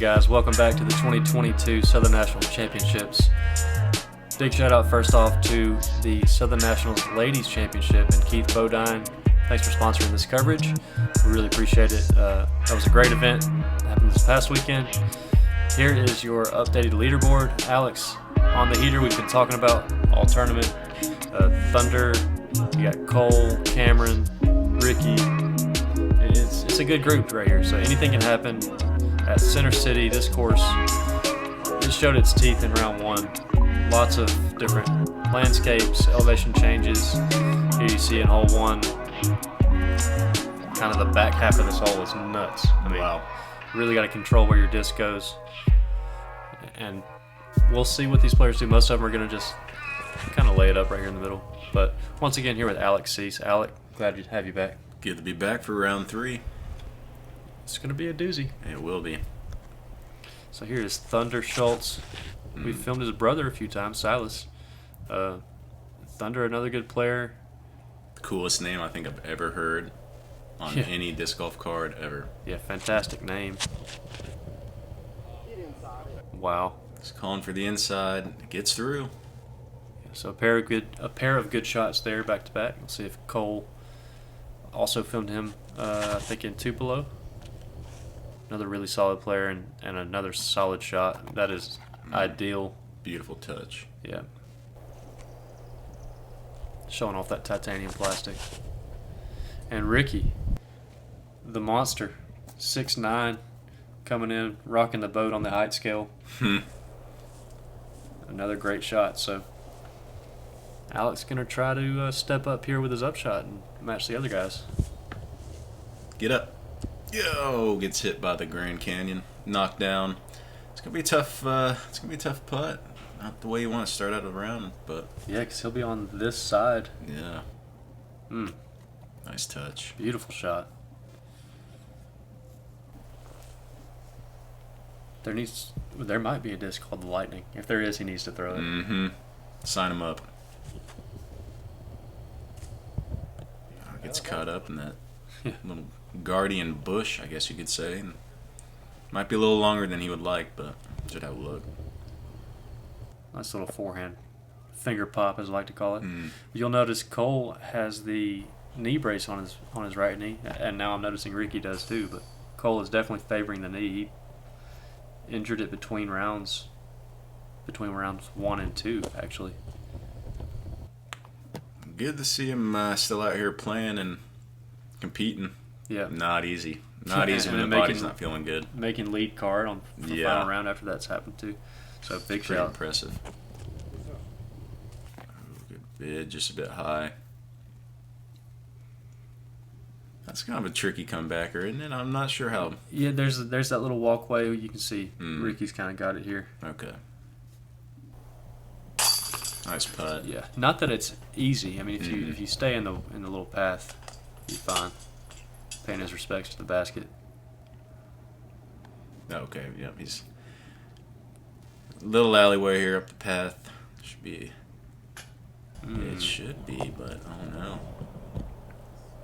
guys, welcome back to the 2022 Southern National Championships. Big shout out first off to the Southern Nationals Ladies Championship and Keith Bodine. Thanks for sponsoring this coverage. We really appreciate it. That was a great event. It happened this past weekend. Here is your updated leaderboard. Alex, on the heater, we've been talking about all tournament. Thunder, you got Cole, Cameron, Ricky. It's a good group right here, so anything can happen. At Center City, this course, it showed its teeth in round one. Lots of different landscapes, elevation changes. Here you see in hole one, kind of the back half of this hole is nuts. I mean, wow. Really got to control where your disc goes. And we'll see what these players do. Most of them are going to just kind of lay it up right here in the middle. But once again, here with Alex Cease. Alec, glad to have you back. Good to be back for round three. It's going to be a doozy. It will be. So here is Thunder Schultz. We've filmed his brother a few times, Silas. Thunder, another good player. The coolest name I think I've ever heard on any disc golf card ever. Yeah, fantastic name. Wow. He's calling for the inside. It gets through. Yeah, so a pair of good shots there back to back. We'll see if Cole also filmed him. I think in Tupelo. Another really solid player and another solid shot. That is ideal. Beautiful touch. Yeah. Showing off that titanium plastic. And Ricky, the monster, 6'9", coming in, rocking the boat on the height scale. Another great shot. So Alex going to try to step up here with his upshot and match the other guys. Get up. Yo, gets hit by the Grand Canyon, knocked down. It's gonna be tough. It's gonna be a tough putt. Not the way you want to start out a round, but yeah, because he'll be on this side. Yeah. Nice touch. Beautiful shot. There might be a disc called the Lightning. If there is, he needs to throw it. Sign him up. Gets caught up in that little guardian bush, I guess you could say. Might be a little longer than he would like, but should have a look. Nice little forehand. Finger pop, as I like to call it. You'll notice Cole has the knee brace on his right knee, and now I'm noticing Ricky does too, but Cole is definitely favoring the knee. He injured it between rounds 1 and 2, actually. Good to see him still out here playing and competing. Yeah. Not easy. Not easy when the body's not feeling good. Making lead card on the final round after that's happened too. So big Pretty shout. Impressive. Good bid, just a bit high. That's kind of a tricky comebacker, isn't it? I'm not sure how. Yeah, there's that little walkway you can see. Ricky's kind of got it here. Okay. Nice putt. Yeah, not that it's easy. I mean, if you stay in the little path, you're fine. Paying his respects to the basket. Okay, yep, he's little alleyway here up the path. Should be. It should be, but I don't know.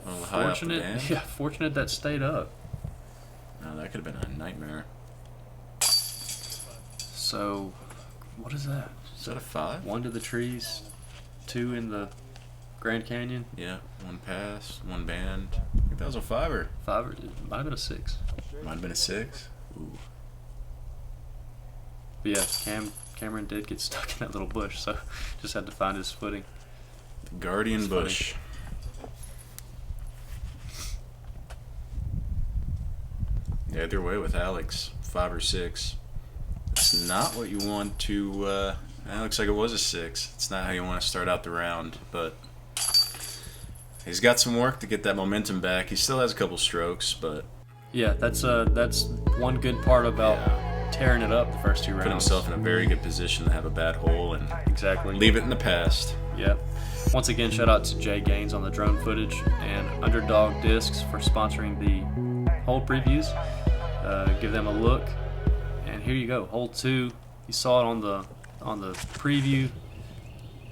A little high up the dam. Yeah, fortunate that stayed up. No, that could have been a nightmare. So, what is that? Is that a 5? 1 to the trees, 2 in the Grand Canyon. Yeah, 1 pass, 1 band. I think that was a 5er. 5, it might have been a 6. Might have been a 6. Ooh. But yeah, Cameron did get stuck in that little bush, so just had to find his footing. The guardian bush. Yeah, either way with Alex, 5 or 6. It's not what you want to. It looks like it was a 6. It's not how you want to start out the round, but he's got some work to get that momentum back. He still has a couple strokes, but yeah, that's one good part about tearing it up the first 2 rounds. Put himself in a very good position to have a bad hole and leave it in the past. Yeah. Once again, shout out to Jay Gaines on the drone footage and Underdog Discs for sponsoring the hole previews. Give them a look. And here you go, hole 2. You saw it on the preview.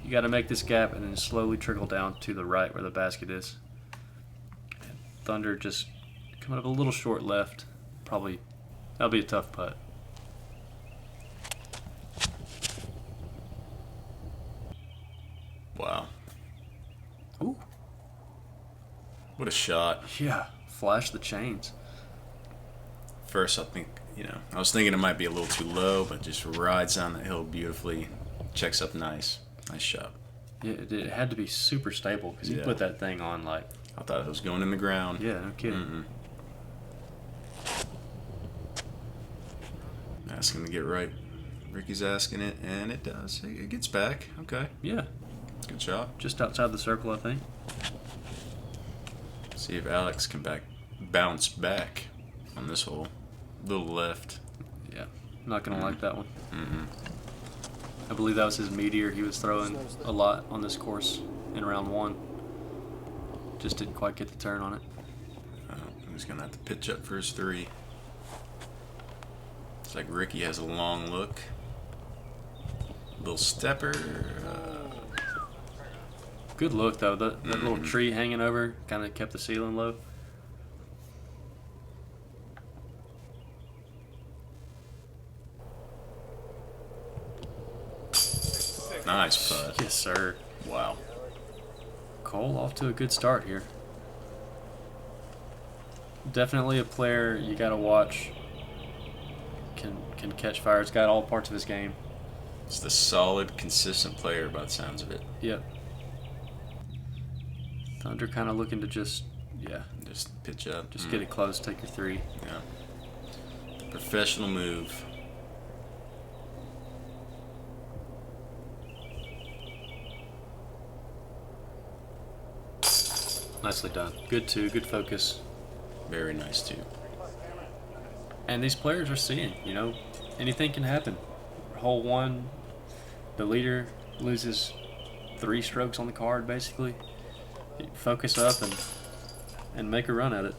You got to make this gap and then slowly trickle down to the right where the basket is. And Thunder just coming up a little short left. Probably that'll be a tough putt. What a shot. Yeah, flash the chains. First, I was thinking it might be a little too low, but just rides down the hill beautifully. Checks up nice. Nice shot. Yeah, it had to be super stable because he put that thing on like. I thought it was going in the ground. Yeah, no kidding. Asking to get right. Ricky's asking it, and it does. It gets back. Okay. Yeah. Good shot. Just outside the circle, I think. See if Alex can bounce back on this hole. Little left. Yeah. Not going to like that one. I believe that was his meteor he was throwing a lot on this course in round 1. Just didn't quite get the turn on it. He's going to have to pitch up for his 3. It's like Ricky has a long look. Little stepper. Good look, though. That little tree hanging over kind of kept the ceiling low. Nice putt. Yes, sir. Wow. Cole off to a good start here. Definitely a player you got to watch. Can catch fire. It's got all parts of his game. It's the solid, consistent player by the sounds of it. Yep. Thunder kind of looking to just pitch up. Just get it close, take your 3. Yeah. Professional move. Nicely done. Good 2, good focus. Very nice too. And these players are seeing, anything can happen. Hole 1, the leader loses 3 strokes on the card, basically. Focus up and make a run at it.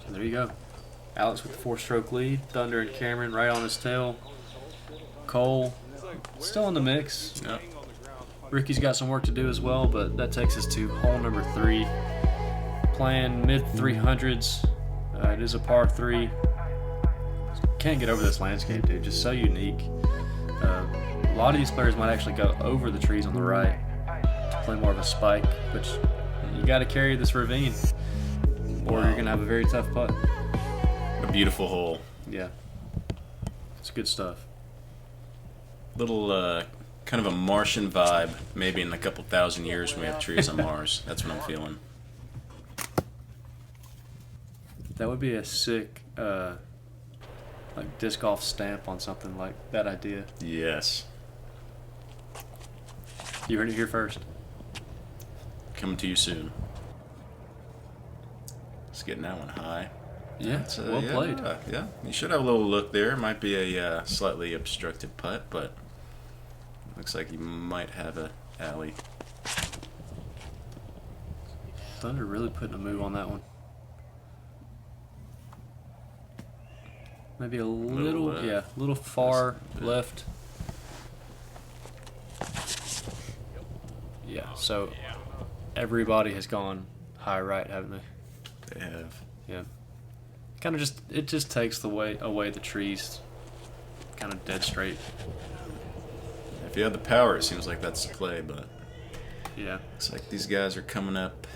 So there you go. Alex with the 4-stroke lead. Thunder and Cameron right on his tail. Cole still in the mix. Yep. Ricky's got some work to do as well, but that takes us to hole number 3. Playing mid 300s. It is a par 3. Can't get over this landscape, dude. Just so unique. A lot of these players might actually go over the trees on the right to play more of a spike, which you got to carry this ravine, or you're gonna have a very tough putt. A beautiful hole. Yeah, it's good stuff. Little kind of a Martian vibe. Maybe in a couple thousand years when we have trees on Mars. That's what I'm feeling. That would be a sick, like disc golf stamp on something like that idea. Yes. You heard it here first. Coming to you soon. It's getting that one high. Yeah, well played. Yeah, you should have a little look there. Might be a slightly obstructed putt, but looks like you might have a alley. Thunder really putting a move on that one. Maybe a little far left. Yeah, so everybody has gone high right, haven't they? They have. Yeah. It just takes away the trees, kind of dead straight. If you have the power, it seems like that's the play, but yeah, looks like these guys are coming up.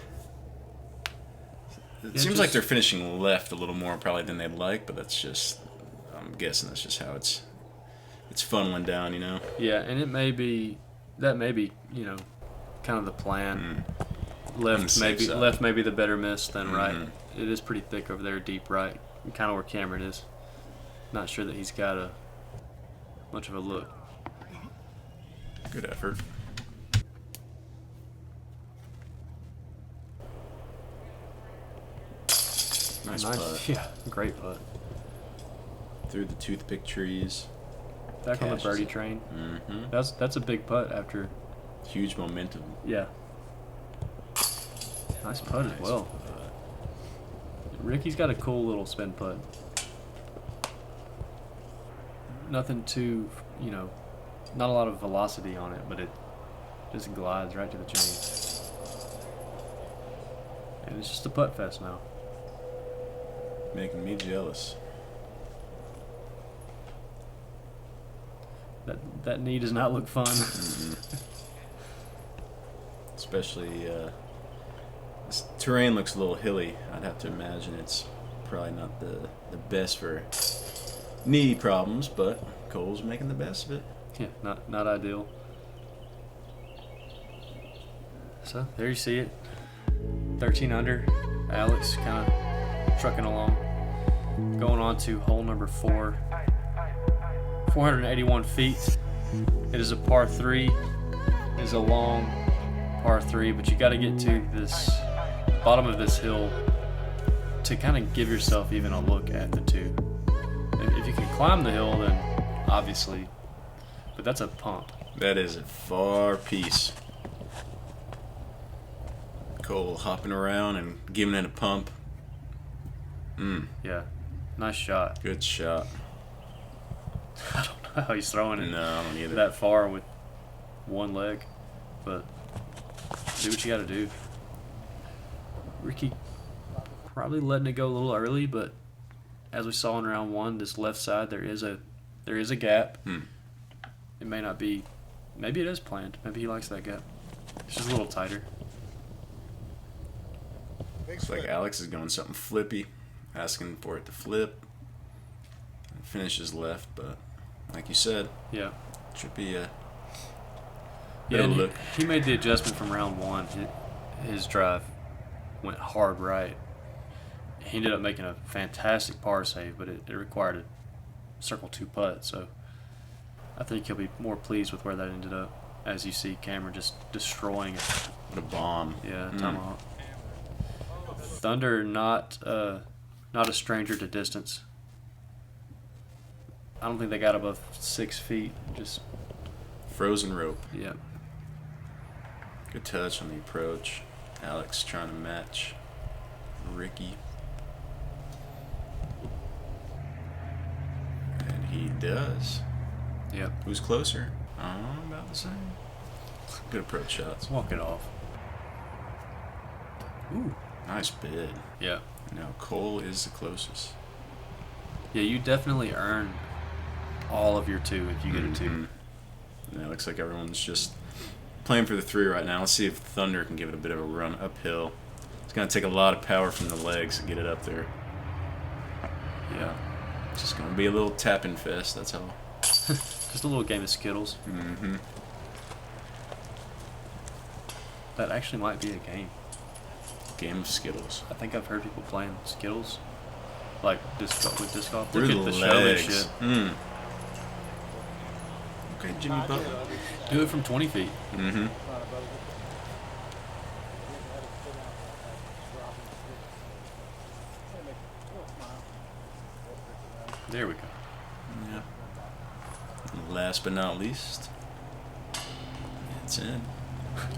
It seems like they're finishing left a little more probably than they'd like, but that's just, I'm guessing that's just how it's funneling down, Yeah, and that may be, kind of the plan. Left may be the better miss than right. It is pretty thick over there, deep right, kind of where Cameron is. Not sure that he's got much of a look. Good effort. Nice putt. Yeah, great putt. Through the toothpick trees. Back on the birdie train. That's a big putt after. Huge momentum. Yeah. Nice putt as well. Ricky's got a cool little spin putt. Nothing too, not a lot of velocity on it, but it just glides right to the chain. And it's just a putt fest now. Making me jealous. That knee does not look fun. especially this terrain looks a little hilly. I'd have to imagine it's probably not the best for knee problems, but Cole's making the best of it. Yeah, not ideal. So there you see it. 13 under. Alex kind of trucking along. Going on to hole number 4. 481 feet. It is a par 3. It is a long par 3, but you got to get to this bottom of this hill to kind of give yourself even a look at the 2. If you can climb the hill, then obviously, but that's a pump. That is a far piece. Cole hopping around and giving it a pump. Yeah, nice shot. Good shot. I don't know how he's throwing it No, I don't either. that far with one leg, but do what you got to do. Ricky probably letting it go a little early, but as we saw in round 1, this left side there is a gap. It may not be. Maybe it is planned. Maybe he likes that gap. It's just a little tighter. Looks like Alex is going something flippy, asking for it to flip. Finishes left, but like you said, Yeah. should be a Yeah, better and look. he made the adjustment from round 1. His drive went hard right. He ended up making a fantastic par save, but it required a circle 2 putt. So I think he'll be more pleased with where that ended up. As you see Cameron just destroying it. What a bomb. Yeah, tomahawk. Thunder not a stranger to distance. I don't think they got above 6 feet. Just Frozen rope. yeah. Good touch on the approach. Alex trying to match Ricky. And he does. Yep. Who's closer? About the same. Good approach shots. Let's walk it off. Ooh. Nice bid. Yeah. Now Cole is the closest. Yeah, you definitely earn all of your 2 if you get a 2. Yeah, it looks like everyone's just playing for the 3 right now. Let's see if Thunder can give it a bit of a run uphill. It's going to take a lot of power from the legs to get it up there. Yeah. It's just going to be a little tapping fest, that's all. Just a little game of Skittles. That actually might be a game. Game of Skittles. I think I've heard people playing Skittles. Like with disc golf. Through Look the at the show and legs. shit. Okay, Jimmy Butler. Do it from 20 feet. There we go. Yeah. Last but not least, it's in.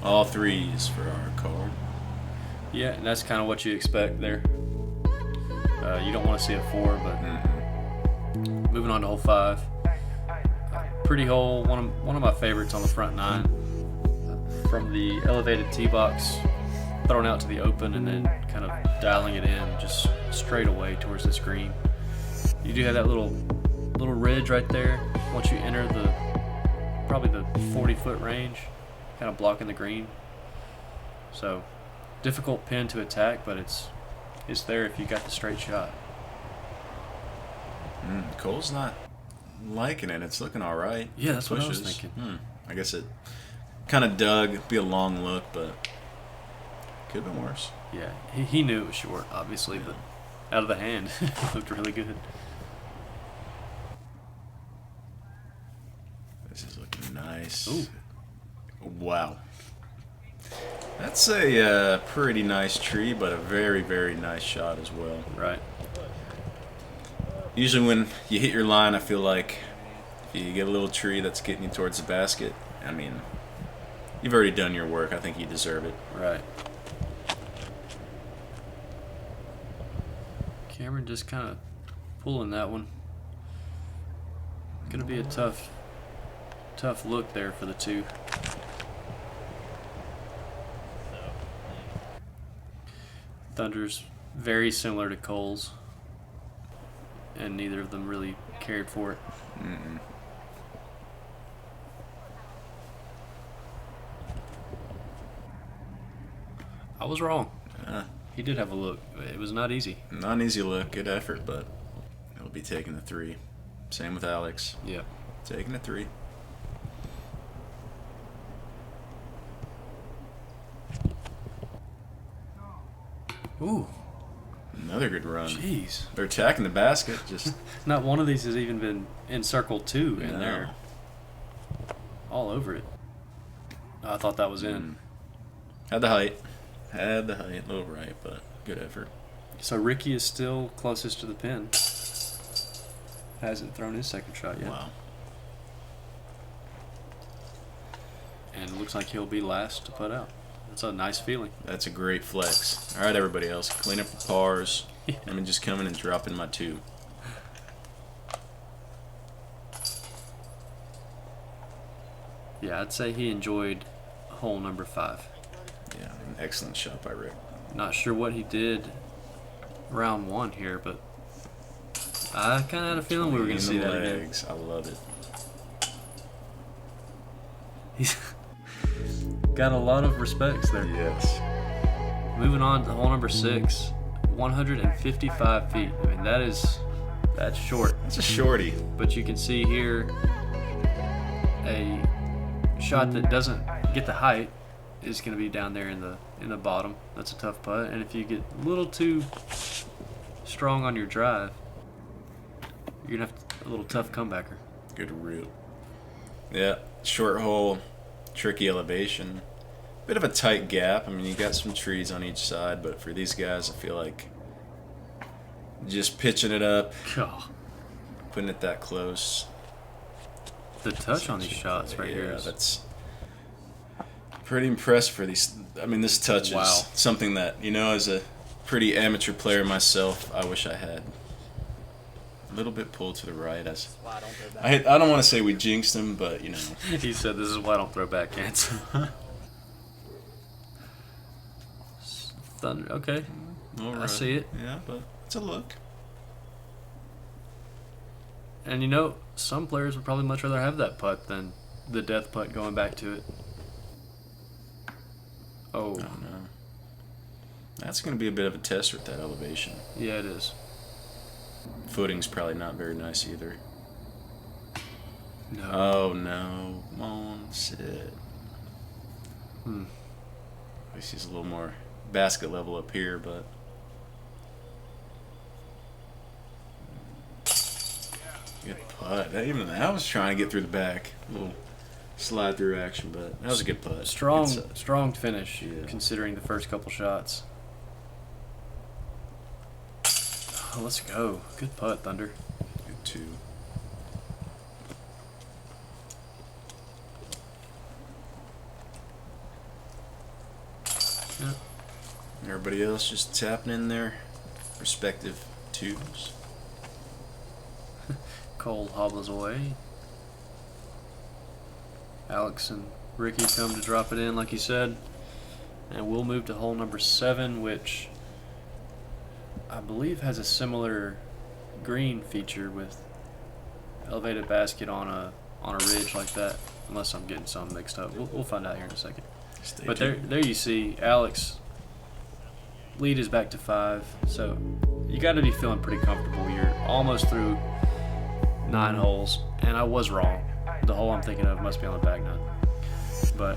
All 3s for our card. Yeah, and that's kind of what you expect there. You don't want to see a 4, but moving on to hole 5. Pretty hole, one of my favorites on the front 9. From the elevated tee box, thrown out to the open, and then kind of dialing it in just straight away towards this green. You do have that little ridge right there. Once you enter probably the 40-foot range, kind of blocking the green. So difficult pin to attack, but it's there if you got the straight shot. Cole's not liking it. It's looking all right. Yeah, that's what I was Pushes. thinking. I guess it kind of dug. Be a long look, but could have been worse. Yeah, he knew it was short, obviously, but out of the hand, it looked really good. This is looking nice. Ooh. Wow. That's a pretty nice tree, but a very, very nice shot as well. Right. Usually when you hit your line, I feel like if you get a little tree that's getting you towards the basket, I mean, you've already done your work. I think you deserve it. Right. Cameron just kind of pulling that one. Gonna be a tough look there for the 2. Thunder's very similar to Cole's, and neither of them really cared for it. I was wrong. He did have a look. It was not easy. Not an easy look. Good effort, but he'll be taking the 3. Same with Alex. Yeah. Taking the 3. Ooh. Another good run. Jeez. They're attacking the basket. Just Not one of these has even been in circle 2 in No. there. All over it. I thought that was in. Had the height. A little right, but good effort. So Ricky is still closest to the pin. Hasn't thrown his second shot yet. Wow. And it looks like he'll be last to put out. That's a nice feeling. That's a great flex. All right, everybody else, clean up the pars. Let me just come in and drop in my 2. Yeah, I'd say he enjoyed hole number 5. Yeah, an excellent shot by Rick. Not sure what he did round 1 here, but I kind of had a feeling we were going to see that again. Legs. I love it. He's got a lot of respects there. Yes. Moving on to hole number 6, 155 feet. I mean, that's short. That's a shorty. But you can see here a shot that doesn't get the height is going to be down there in the bottom. That's a tough putt. And if you get a little too strong on your drive, you're going to have a little tough comebacker. Good root. Yeah, short hole, tricky elevation. Bit of a tight gap. I mean, you got some trees on each side, but for these guys, I feel like just pitching it up, God. putting it that close. The touch on these shots right here is... that's pretty impressed for these. I mean, this touch is something that, as a pretty amateur player myself, I wish I had. A little bit pulled to the right. I don't want to say we jinxed him, but, He said, this is why I don't throw backhands. Thunder, okay. All right. I see it. Yeah, but it's a look. And some players would probably much rather have that putt than the death putt going back to it. Oh. No. That's going to be a bit of a test with that elevation. Yeah, it is. Footing's probably not very nice either. No. Oh, no. Come on, sit. Hmm. At least he's a little more basket level up here, but... Good putt. Even that was trying to get through the back. A little slide through action, but that was a good putt. Strong finish, Yeah. considering the first couple shots. Oh, let's go. Good putt, Thunder. Good 2. Yeah. Everybody else just tapping in their respective 2s. Cole hobbles away. Alex and Ricky come to drop it in, like you said. And we'll move to hole number 7, which I believe has a similar green feature with elevated basket on a ridge like that. Unless I'm getting something mixed up. We'll find out here in a second. But there you see Alex. Lead is back to 5. So you got to be feeling pretty comfortable. You're almost through 9 holes, and I was wrong. The hole I'm thinking of must be on the back 9. But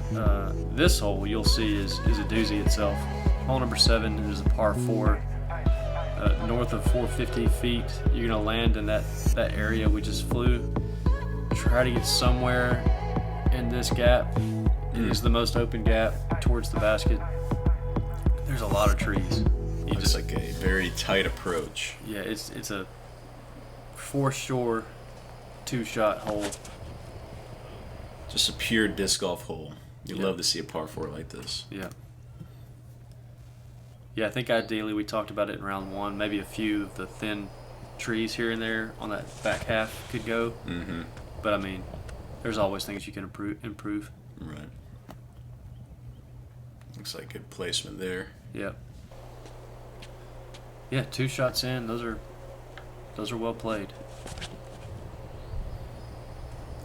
this hole you'll see is a doozy itself. Hole number 7 is a par 4. North of 450 feet. You're gonna land in that area we just flew. Try to get somewhere in this gap. It is the most open gap towards the basket. There's a lot of trees. It's like a very tight approach. Yeah, it's a foreshore 2-shot hole. Just a pure disc golf hole. You love to see a par 4 like this. Yeah. Yeah, I think ideally we talked about it in round 1. Maybe a few of the thin trees here and there on that back half could go. Mm-hmm. But I mean, there's always things you can improve. Right. Looks like good placement there. Yeah. Yeah, 2 shots in. Those are well played.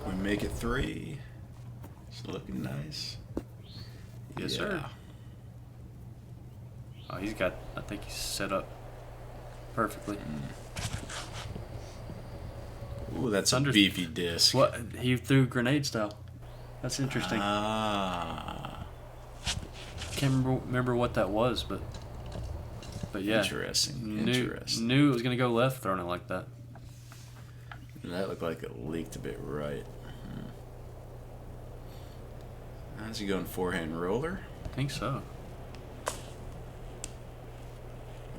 We make it 3. It's looking nice. Yes, sir. Oh, he's got. I think he's set up perfectly. Ooh, that's a beefy disc. What he threw grenade style. That's interesting. Ah. Can't remember what that was, but yeah. Interesting. Knew it was gonna go left throwing it like that. That looked like it leaked a bit right. How's he going? Forehand roller? I think so.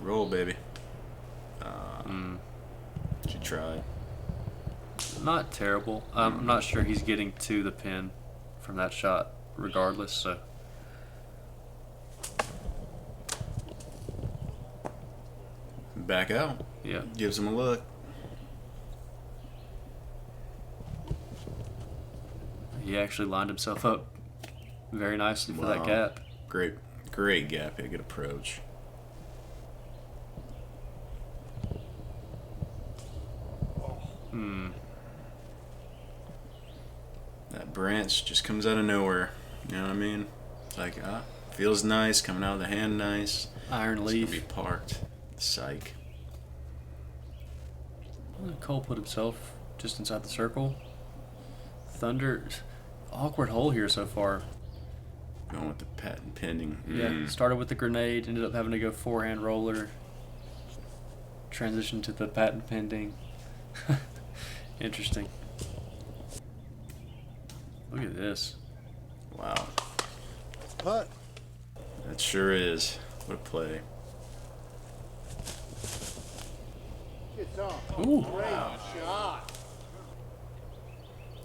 Roll, baby. She tried. Not terrible. I'm not sure he's getting to the pin from that shot, regardless. So. Back out. Yeah. Gives him a look. He actually lined himself up very nicely for that gap. Great gap. Had a good approach. That branch just comes out of nowhere. You know what I mean? It's like, feels nice, coming out of the hand nice. Iron leaf. Be parked. Psych. Cole put himself just inside the circle. Thunder, awkward hole here so far. Going with the patent pending. Yeah, started with the grenade, ended up having to go forehand roller. Transition to the patent pending. Interesting. Look at this. Wow. Putt. That sure is. What a play. It's off. Ooh. Great shot.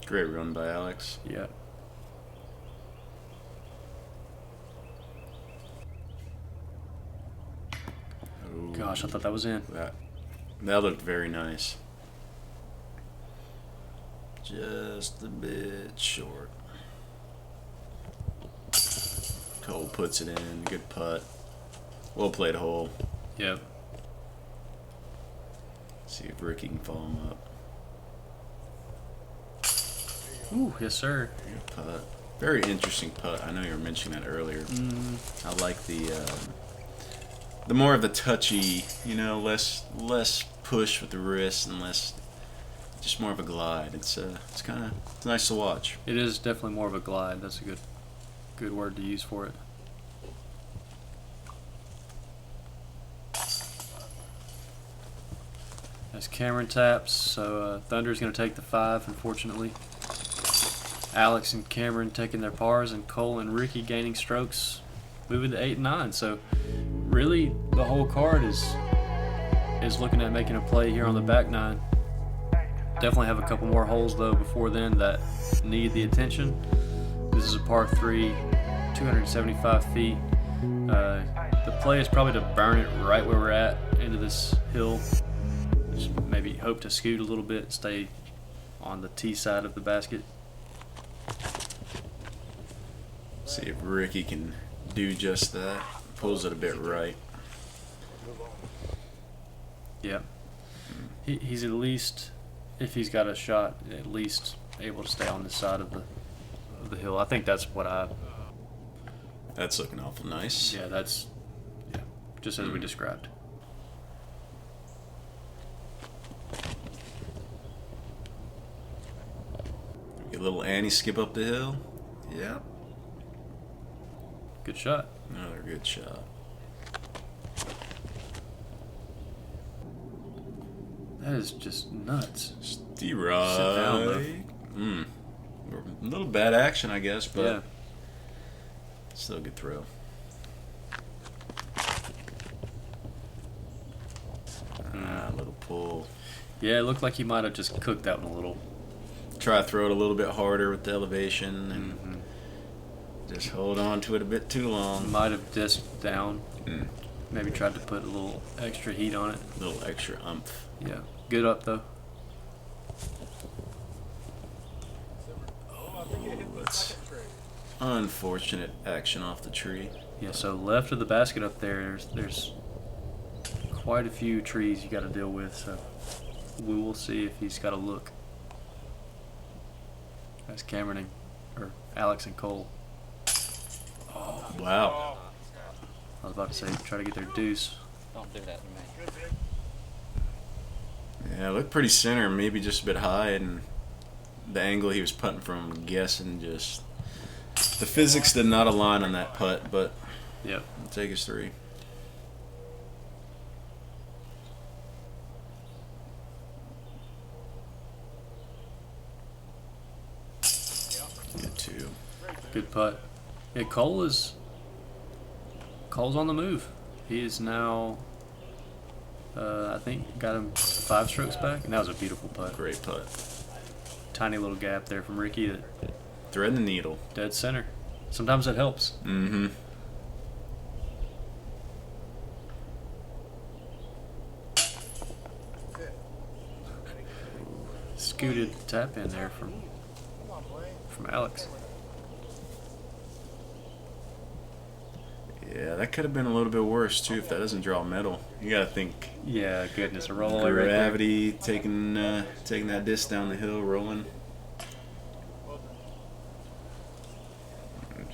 Great run by Alex. Yeah. Ooh, Gosh, I thought that was in. that looked very nice. Just a bit short. Cole puts it in. Good putt. Well played hole. Yep. See if Ricky can follow him up. Ooh, yes, sir. Good putt. Very interesting putt. I know you were mentioning that earlier. I like the more of the touchy, less push with the wrist and less, just more of a glide. It's nice to watch. It is definitely more of a glide. That's a good word to use for it. As Cameron taps, so Thunder's going to take the 5, unfortunately. Alex and Cameron taking their pars, and Cole and Ricky gaining strokes, moving to 8 and 9. So really, the whole card is looking at making a play here on the back 9. Definitely have a couple more holes though before then that need the attention. This is a par 3, 275 feet. The play is probably to burn it right where we're at into this hill. Just maybe hope to scoot a little bit, stay on the tee side of the basket. See if Ricky can do just that. Pulls it a bit right. Yeah. He's at least, if he's got a shot, at least able to stay on this side of the hill. I think that's what That's looking awful nice. yeah, just as we described. Get a little Annie skip up the hill. Yep. Good shot. Another good shot. That is just nuts. Steroid. Sit down, A little bad action, I guess, but Yeah. still a good throw. A little pull. Yeah, it looked like he might have just cooked that one a little. Try to throw it a little bit harder with the elevation and just hold on to it a bit too long. Might have disked down. Maybe tried to put a little extra heat on it. A little extra umph. Yeah. Good up though. That's unfortunate action off the tree. Yeah, so left of the basket up there's quite a few trees you got to deal with, so we will see if he's got a look. That's Cameron or Alex and Cole. Wow. I was about to say try to get their deuce. Don't do that to me. Yeah, it looked pretty center, maybe just a bit high, and the angle he was putting from, I'm guessing, just the physics did not align on that putt, but Yep. I'll take his 3. Good 2. Good putt. Yeah, Cole's on the move. He is now, I think, got him 5 strokes back, and that was a beautiful putt. Great putt. Tiny little gap there from Ricky, that Thread the needle. dead center. Sometimes that helps. Mm-hmm. Scooted tap in there from Alex. Yeah, that could have been a little bit worse too if that doesn't draw metal. You gotta think Yeah, goodness, a roll away right there. gravity taking that disc down the hill, rolling.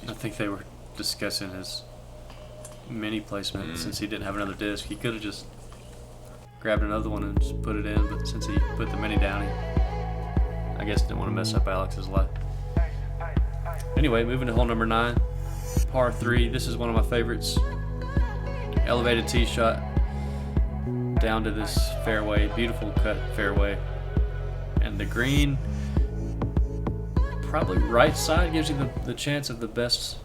I think they were discussing his mini placement since he didn't have another disc. He could have just grabbed another one and just put it in, but since he put the mini down, he, I guess, didn't want to mess up Alex's life. Anyway, moving to hole number 9, par 3. This is one of my favorites. Elevated tee shot down to this fairway, beautiful cut fairway, and the green, probably right side, gives you the chance of the best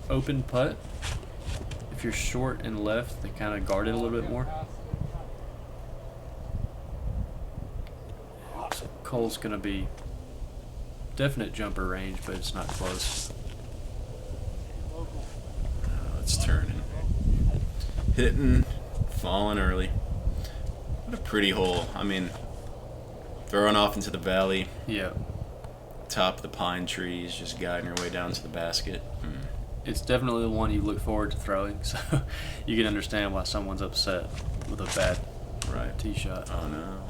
open putt. If you're short and left, they kind of guard it a little bit more. So Cole's gonna be definite jumper range, but it's not close. It's turning. Hitting, falling early. What a pretty hole. I mean, throwing off into the valley, Yeah, top of the pine trees, just guiding your way down to the basket. it's definitely the one you look forward to throwing, so you can understand why someone's upset with a bad Right. tee shot. Oh no.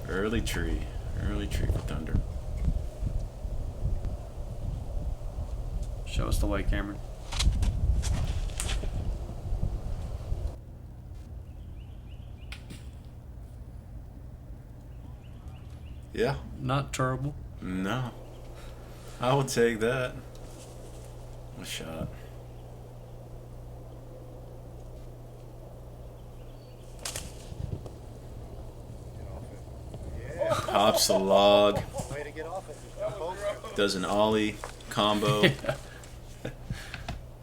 Early tree for Thunder. Show us the way, Cameron. Yeah. Not terrible. No. I would take that. What a shot. Hops the log, Way to get off it. does an ollie combo, Yeah.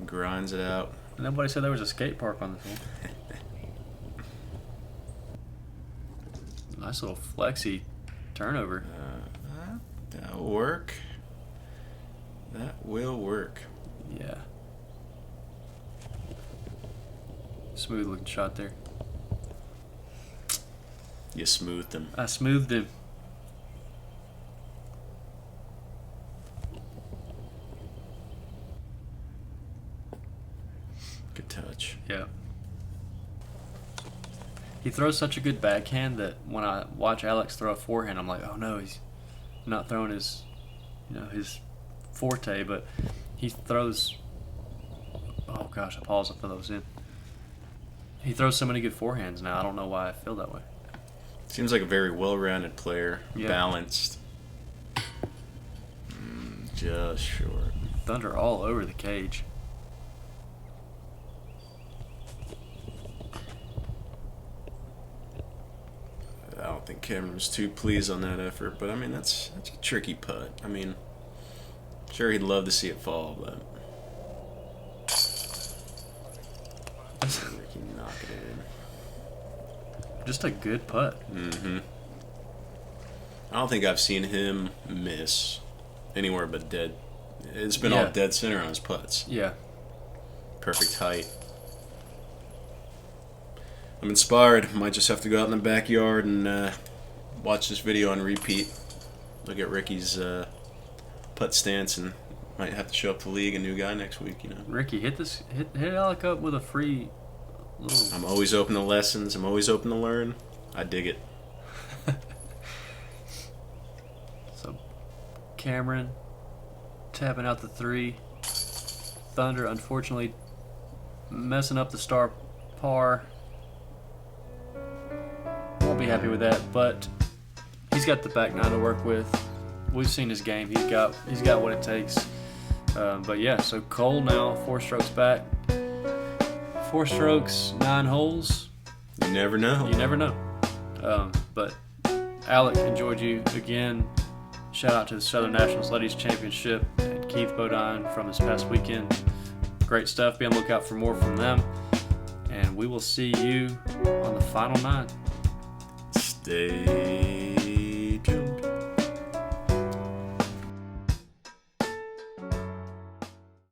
grinds it out. Nobody said there was a skate park on this one. Nice little flexy turnover. That'll work. That will work. Yeah. Smooth looking shot there. You smoothed him. I smoothed him. Good touch. Yeah. He throws such a good backhand that when I watch Alex throw a forehand, I'm like, oh no, he's not throwing his, his forte, but he throws. Oh gosh, I paused to throw those in. He throws so many good forehands now. I don't know why I feel that way. Seems like a very well-rounded player, Yeah. balanced. Just short. Thunder all over the cage. I don't think Cameron was too pleased on that effort, but I mean that's a tricky putt. I mean, sure he'd love to see it fall, but Ricky knocking it Just a good putt. in. I don't think I've seen him miss anywhere but dead. It's been all Yeah. dead center on his putts. Yeah. Perfect height. I'm inspired. Might just have to go out in the backyard and watch this video on repeat. Look at Ricky's putt stance, and might have to show up to league a new guy next week. Ricky, hit Alec up with a free little. I'm always open to lessons. I'm always open to learn. I dig it. So, Cameron tapping out the 3. Thunder, unfortunately, messing up the star par. Won't be happy with that, but he's got the back nine to work with. We've seen his game. He's got what it takes. But yeah, so Cole now 4 strokes back. 4 strokes, 9 holes. You never know. You never know. But Alec, enjoyed you again. Shout out to the Southern Nationals Ladies Championship and Keith Bodine from this past weekend. Great stuff. Be on the lookout for more from them. And we will see you on the final 9. Stay